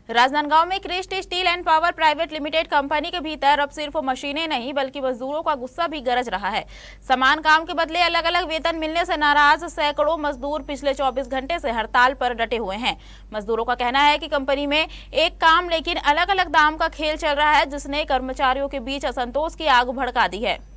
राजनांदगांव में Crest steel and power private limited company के भीतर अब सिर्फ मशीनें नहीं बल्कि मजदूरों का गुस्सा भी गरज रहा है। समान काम के बदले अलग अलग वेतन मिलने से नाराज सैकड़ों मजदूर पिछले 24 घंटे से हड़ताल पर डटे हुए हैं। मजदूरों का कहना है कि कंपनी में एक काम लेकिन अलग अलग दाम का खेल चल रहा है, जिसने कर्मचारियों के बीच असंतोष की आग भड़का दी है।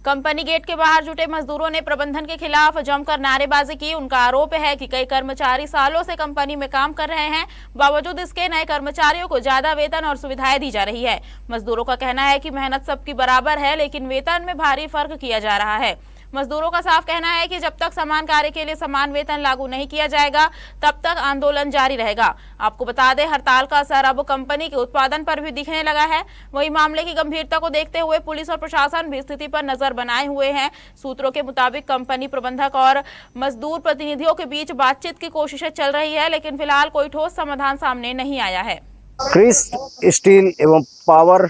कंपनी गेट के बाहर जुटे मजदूरों ने प्रबंधन के खिलाफ जमकर नारेबाजी की। उनका आरोप है कि कई कर्मचारी सालों से कंपनी में काम कर रहे हैं, बावजूद इसके नए कर्मचारियों को ज्यादा वेतन और सुविधाएं दी जा रही है। मजदूरों का कहना है कि मेहनत सबकी बराबर है, लेकिन वेतन में भारी फर्क किया जा रहा है। मजदूरों का साफ कहना है कि जब तक समान कार्य के लिए समान वेतन लागू नहीं किया जाएगा, तब तक आंदोलन जारी रहेगा। आपको बता दें, हड़ताल का असर अब कंपनी के उत्पादन पर भी दिखने लगा है। वहीं मामले की गंभीरता को देखते हुए पुलिस और प्रशासन भी स्थिति पर नजर बनाए हुए हैं। सूत्रों के मुताबिक कंपनी प्रबंधक और मजदूर प्रतिनिधियों के बीच बातचीत की कोशिशें चल रही है, लेकिन फिलहाल कोई ठोस समाधान सामने नहीं आया है। क्रिस्ट स्टील एवं पावर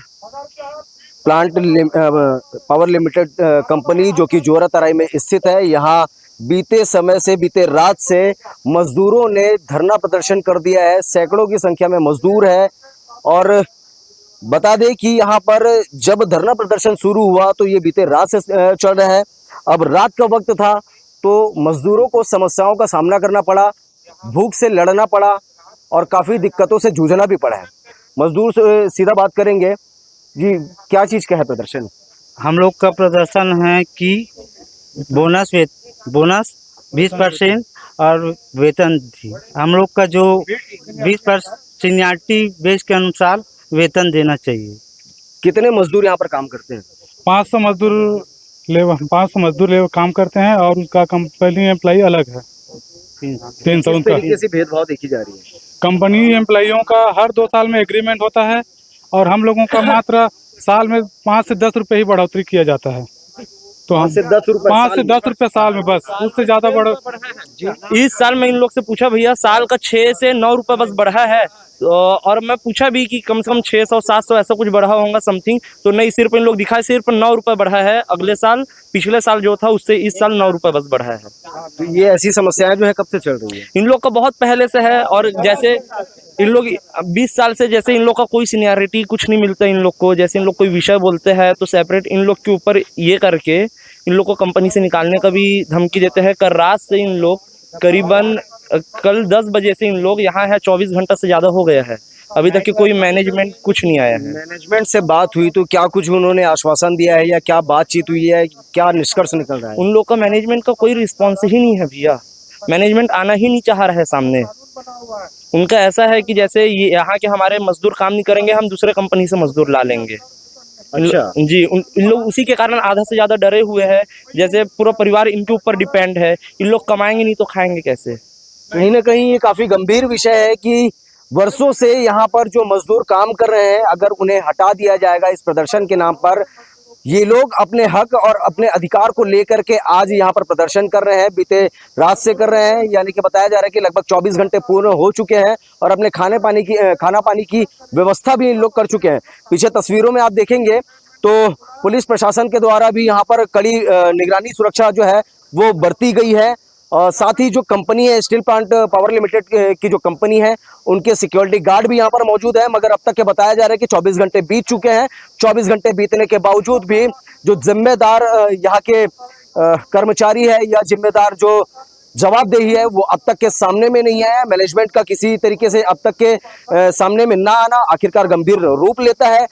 लिमिटेड कंपनी जो कि जोरा तराई में स्थित है, यहाँ बीते रात से मजदूरों ने धरना प्रदर्शन कर दिया है। सैकड़ों की संख्या में मजदूर है और बता दें कि यहाँ पर जब धरना प्रदर्शन शुरू हुआ तो ये बीते रात से चल रहा है। अब रात का वक्त था तो मजदूरों को समस्याओं का सामना करना पड़ा, भूख से लड़ना पड़ा और काफ़ी दिक्कतों से जूझना भी पड़ा है। मजदूर से सीधा बात करेंगे। जी, क्या चीज़ का है प्रदर्शन? हम लोग का प्रदर्शन है कि बोनस 20% और वेतन थी। हम लोग का जो 20% सीनियरिटी बेस के अनुसार वेतन देना चाहिए। कितने मजदूर यहाँ पर काम करते हैं? 500 मजदूर लेबर काम करते हैं और उसका कंपनी एम्प्लॉई अलग है। 300 किस तरीके से भेदभाव देखी जा रही है? कंपनी एम्प्लॉइयों का हर 2 साल में एग्रीमेंट होता है और हम लोगों का मात्र साल में 5 से 10 रुपए ही बढ़ोतरी किया जाता है। तो हम 5 से 10 रुपए साल में, बस उससे ज्यादा बढ़। इस साल मैं इन लोग से पूछा, भैया साल का 6 से 9 रुपए बस बढ़ा है, और मैं पूछा भी कि कम से कम 600-700 ऐसा कुछ बढ़ा होगा समथिंग, तो नहीं, सिर्फ इन लोग दिखाए सिर्फ 9 रुपए बढ़ा है। अगले साल, पिछले साल जो था उससे इस साल 9 रुपए बस बढ़ा है। तो ये ऐसी समस्याएं जो है कब से चल रही है? इन लोग का बहुत पहले से है, और जैसे इन लोग 20 साल से जैसे इन लोग का कोई सीनियरिटी कुछ नहीं मिलता इन लोग को। जैसे इन लोग कोई विषय बोलते हैं तो सेपरेट इन लोग के ऊपर ये करके इन लोग को कंपनी से निकालने का भी धमकी देते हैं। कल रात से इन लोग करीबन कल 10 बजे से इन लोग यहाँ है, 24 घंटा से ज़्यादा हो गया है, अभी तक कि कोई मैनेजमेंट कुछ नहीं आया है। मैनेजमेंट से बात हुई तो क्या कुछ उन्होंने आश्वासन दिया है या क्या बातचीत हुई है, क्या निष्कर्ष निकल रहा है? उन लोग का मैनेजमेंट का कोई रिस्पॉन्स ही नहीं है भैया। मैनेजमेंट आना ही नहीं चाह रहा है सामने। उनका ऐसा है कि जैसे ये यहाँ के हमारे मजदूर काम नहीं करेंगे, हम दूसरे कंपनी से मजदूर ला लेंगे। अच्छा जी, इन लोग उसी के कारण आधा से ज़्यादा डरे हुए हैं। जैसे पूरा परिवार इनके ऊपर डिपेंड है। इन लोग कमाएंगे नहीं तो खाएंगे कैसे? कहीं ना कहीं ये काफी गंभीर विषय है कि वर्षों से यहाँ पर जो मजदूर काम कर रहे हैं, अगर उन्हें हटा दिया जाएगा इस प्रदर्शन के नाम पर, ये लोग अपने हक और अपने अधिकार को लेकर के आज यहाँ पर प्रदर्शन कर रहे हैं, बीते रात से कर रहे हैं। यानी कि बताया जा रहा है कि लगभग 24 घंटे पूर्ण हो चुके हैं और अपने खाना पानी की व्यवस्था भी इन लोग कर चुके हैं। पीछे तस्वीरों में आप देखेंगे तो पुलिस प्रशासन के द्वारा भी यहाँ पर कड़ी निगरानी सुरक्षा जो है वो बरती गई है। और साथ ही जो कंपनी है स्टील प्लांट पावर लिमिटेड की जो कंपनी है, उनके सिक्योरिटी गार्ड भी यहाँ पर मौजूद है। मगर अब तक के बताया जा रहा है कि 24 घंटे बीत चुके हैं। 24 घंटे बीतने के बावजूद भी जो जिम्मेदार यहाँ के कर्मचारी है या जिम्मेदार जो जवाबदेही है वो अब तक के सामने में नहीं आया। मैनेजमेंट का किसी तरीके से अब तक के सामने में ना आना आखिरकार गंभीर रूप लेता है।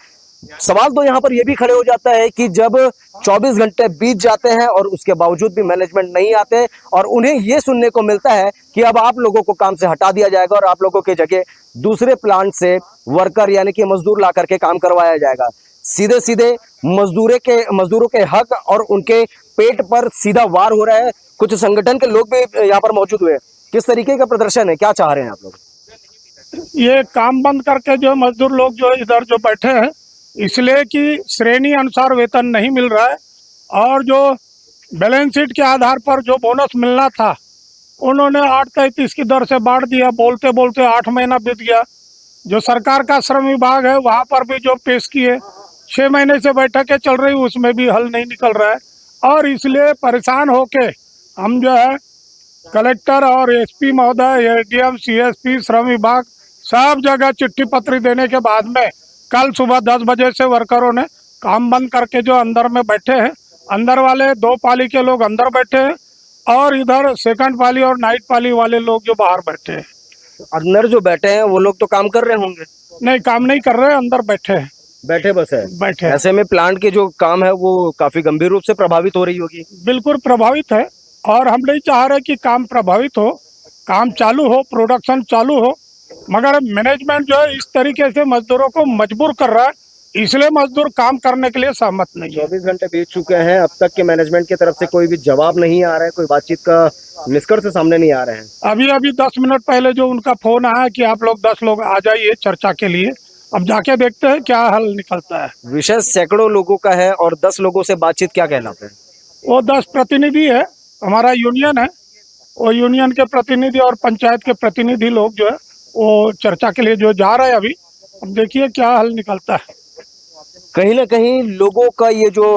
सवाल तो यहाँ पर यह भी खड़े हो जाता है कि जब 24 घंटे बीत जाते हैं और उसके बावजूद भी मैनेजमेंट नहीं आते और उन्हें यह सुनने को मिलता है कि अब आप लोगों को काम से हटा दिया जाएगा और आप लोगों के जगह दूसरे प्लांट से वर्कर यानी कि मजदूर ला करके काम करवाया जाएगा। सीधे सीधे मजदूरों के हक और उनके पेट पर सीधा वार हो रहा है। कुछ संगठन के लोग भी यहाँ पर मौजूद हुए। किस तरीके का प्रदर्शन है, क्या चाह रहे हैं आप लोग? ये काम बंद करके जो मजदूर लोग जो इधर जो बैठे हैं, इसलिए कि श्रेणी अनुसार वेतन नहीं मिल रहा है और जो बैलेंस शीट के आधार पर जो बोनस मिलना था उन्होंने 8.33 की दर से बांट दिया। बोलते बोलते 8 महीना बीत गया। जो सरकार का श्रम विभाग है वहाँ पर भी जो पेश किए, 6 महीने से बैठकें चल रही, उसमें भी हल नहीं निकल रहा है। और इसलिए परेशान होके हम जो है कलेक्टर और एसपी महोदय, एडीएम, सीएसपी, श्रम विभाग सब जगह चिट्ठी पत्री देने के बाद में कल सुबह 10 बजे से वर्करों ने काम बंद करके जो अंदर में बैठे हैं, अंदर वाले 2 पाली के लोग अंदर बैठे हैं और इधर सेकंड पाली और नाइट पाली वाले लोग जो बाहर बैठे हैं। अंदर जो बैठे हैं वो लोग तो काम कर रहे होंगे? नहीं, काम नहीं कर रहे, अंदर बैठे हैं। बैठे बस है? बैठे हैं। ऐसे में प्लांट के जो काम है वो काफी गंभीर रूप से प्रभावित हो रही होगी। बिल्कुल प्रभावित है और हम नहीं चाह रहे कि काम प्रभावित हो, काम चालू हो, प्रोडक्शन चालू हो, मगर मैनेजमेंट जो है इस तरीके से मजदूरों को मजबूर कर रहा है, इसलिए मजदूर काम करने के लिए सहमत नहीं है। 24 घंटे बीत चुके हैं, अब तक के मैनेजमेंट की तरफ से कोई भी जवाब नहीं आ रहा है, कोई बातचीत का निष्कर्ष सामने नहीं आ रहे हैं। अभी 10 मिनट पहले जो उनका फोन आया कि आप लोग 10 लोग आ जाइए चर्चा के लिए, अब जाके देखते हैं क्या हल निकलता है। विषय सैकड़ों लोगों का है और 10 लोगों से बातचीत क्या कहलाते हैं? वो 10 प्रतिनिधि है, हमारा यूनियन है, वो यूनियन के प्रतिनिधि और पंचायत के प्रतिनिधि लोग जो है वो चर्चा के लिए जो जा रहे हैं अभी, अब देखिए क्या हल निकलता है। कहीं ना कहीं लोगों का ये जो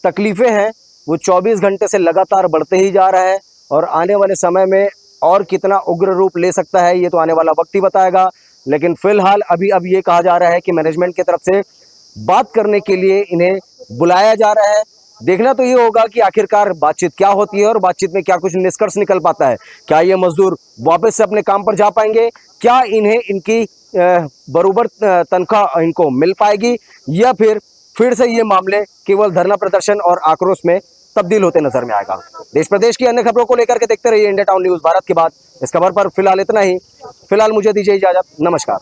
तकलीफें हैं वो 24 घंटे से लगातार बढ़ते ही जा रहा है और आने वाले समय में और कितना उग्र रूप ले सकता है ये तो आने वाला वक्त ही बताएगा। लेकिन फिलहाल अभी अब ये कहा जा रहा है कि मैनेजमेंट की तरफ से बात करने के लिए इन्हें बुलाया जा रहा है। देखना तो ये होगा कि आखिरकार बातचीत क्या होती है और बातचीत में क्या कुछ निष्कर्ष निकल पाता है। क्या ये मजदूर वापस से अपने काम पर जा पाएंगे? क्या इन्हें इनकी बराबर तनख्वाह इनको मिल पाएगी या फिर से ये मामले केवल धरना प्रदर्शन और आक्रोश में तब्दील होते नजर में आएगा? देश प्रदेश की अन्य खबरों को लेकर के देखते रहिए इंडिया टाउन न्यूज भारत की बात। इस खबर पर फिलहाल इतना ही। फिलहाल मुझे दीजिए इजाजत। नमस्कार।